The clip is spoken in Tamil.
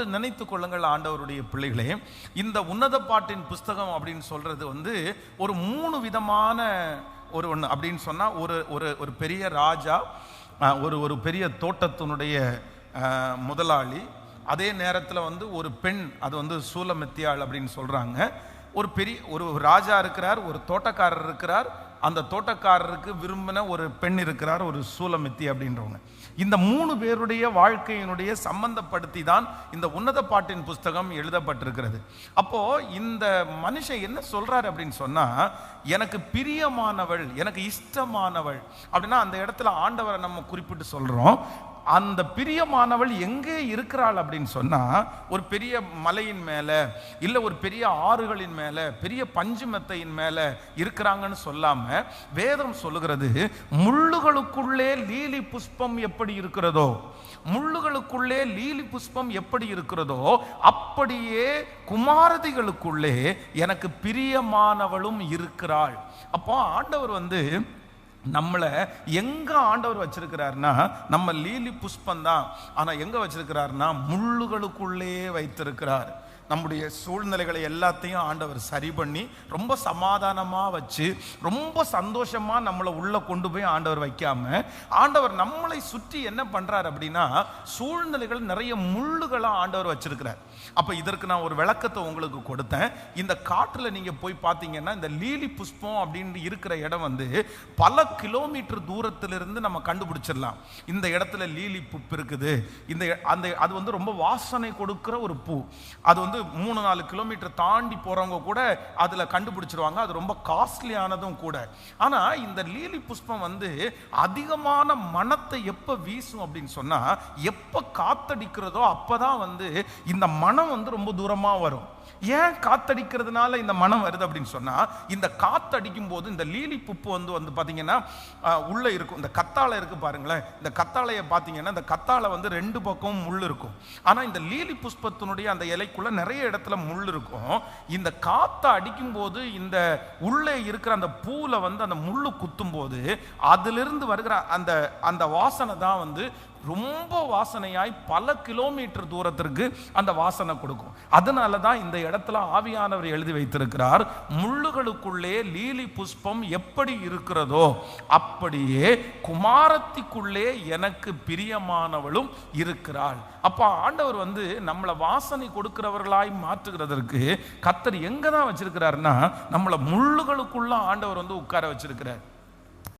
ஒன்று நினைத்து கொள்ளுங்கள் ஆண்டவருடைய பிள்ளைகளே, இந்த உன்னத பாட்டின் புஸ்தகம் அப்படின்னு சொல்றது ஒரு 3 விதமான ஒன்று அப்படின்னு சொன்னா, ஒரு பெரிய ராஜா, ஒரு பெரிய தோட்டத்தினுடைய முதலாளி, அதே நேரத்தில் ஒரு பெண், அது சூலமெத்தியாள் அப்படின்னு சொல்றாங்க. ஒரு ராஜா இருக்கிறார், ஒரு தோட்டக்காரர் இருக்கிறார், அந்த தோட்டக்காரருக்கு விரும்பின ஒரு பெண் இருக்கிறார், ஒரு சூலமெத்தி அப்படின்றவங்க. இந்த 3 பேருடைய வாழ்க்கையினுடைய சம்பந்தப்படுத்தி தான் இந்த உன்னத பாட்டின் புஸ்தகம் எழுதப்பட்டிருக்கிறது. அப்போ இந்த மனுஷன் என்ன சொல்றாரு அப்படின்னு சொன்னா, எனக்கு பிரியமானவள், எனக்கு இஷ்டமானவள் அப்படின்னா அந்த இடத்துல ஆண்டவரை நம்ம குறிப்பிட்டு சொல்றோம். அந்த பிரியமானவள் எங்கே இருக்கிறாள் அப்படின்னு சொன்னா, ஒரு பெரிய மலையின் மேல, இல்ல ஒரு பெரிய ஆறுகளின் மேல, பெரிய பஞ்சு மெத்தையின் மேல இருக்கிறாங்கன்னு சொல்லாம வேதம் சொல்லுகிறது, முள்ளுகளுக்குள்ளே லீலி புஷ்பம் எப்படி இருக்கிறதோ, முள்ளுகளுக்குள்ளே லீலி புஷ்பம் எப்படி இருக்கிறதோ அப்படியே குமாரதிகளுக்குள்ளே எனக்கு பிரியமானவளும் இருக்கிறாள். அப்போ ஆண்டவர் நம்மளை எங்க ஆண்டவர் வச்சிருக்கிறார்னா, நம்ம லீலி புஷ்பம் தான், ஆனா எங்க வச்சிருக்கிறார்னா முள்ளுகளுக்குள்ளே வைத்திருக்கிறார். நம்முடைய சூழ்நிலைகளை எல்லாத்தையும் ஆண்டவர் சரி பண்ணி ரொம்ப சமாதானமா வச்சு ரொம்ப சந்தோஷமா நம்மளை உள்ள கொண்டு போய் ஆண்டவர் வைக்காம, ஆண்டவர் நம்மளை சுற்றி என்ன பண்றார் அப்படின்னா, சூழ்நிலைகள் நிறைய முள்ளுகளா ஆண்டவர் வச்சிருக்கிறார். அப்ப இதற்கு நான் ஒரு விளக்கத்தை உங்களுக்கு கொடுத்தேன். இந்த காட்டுல நீங்க போய் பார்த்தீங்கன்னா, இந்த லீலி புஷ்பம் அப்படின்னு இருக்கிற இடம் பல கிலோமீட்டர் தூரத்திலிருந்து நம்ம கண்டுபிடிச்சிடலாம். இந்த இடத்துல லீலி பூ இருக்குது, அது ரொம்ப வாசனை கொடுக்கிற ஒரு பூ. அது 3-4 கிலோமீட்டர் தாண்டி போறவங்க கூட அதுல கண்டுபிடிச்சிருவாங்க. அது ரொம்ப காஸ்ட்லியானதும் கூட. ஆனா இந்த லீலி புஷ்பம் அதிகமான மனத்தை எப்ப வீசும் அப்படின்னு சொன்னா, எப்ப காத்தடிக்கிறதோ அப்பதான் இந்த மனம் ரொம்ப தூரமா வரும். ஏன் காத்தடிக்கிறதுனால இந்த மனம் வருது அப்படின்னு சொன்னா, இந்த காத்தடிக்கும் போது இந்த லீலி புப்பு பாத்தீங்கன்னா உள்ள இருக்கும். இந்த கத்தாழை இருக்கு பாருங்களேன், இந்த கத்தாழையை பாத்தீங்கன்னா இந்த கத்தாழை 2 பக்கமும் முள் இருக்கும். ஆனா இந்த லீலி புஷ்பத்தினுடைய அந்த இலைக்குள்ள நிறைய இடத்துல முள் இருக்கும். இந்த காத்த அடிக்கும் போது இந்த உள்ளே இருக்கிற அந்த பூல அந்த முள்ளு குத்தும் போது அதிலிருந்து வருகிற அந்த வாசனை தான் ரொம்ப வாசனையாய் பல கிலோமீட்டர் தூரத்திற்கு அந்த வாசனை கொடுக்கும். அதனால தான் இந்த இடத்துல ஆவியானவர் எழுதி வைத்திருக்கிறார், முள்ளுகளுக்குள்ளே லீலி புஷ்பம் எப்படி இருக்கிறதோ அப்படியே குமாரத்திக்குள்ளே எனக்கு பிரியமானவளும் இருக்கிறாள். அப்ப ஆண்டவர் நம்மளை வாசனை கொடுக்கிறவர்களாய் மாற்றுகிறதற்கு கர்த்தர் எங்க தான் வச்சிருக்கிறார்னா, நம்மளை முள்ளுகளுக்குள்ள ஆண்டவர் உட்கார வச்சிருக்கிறார்.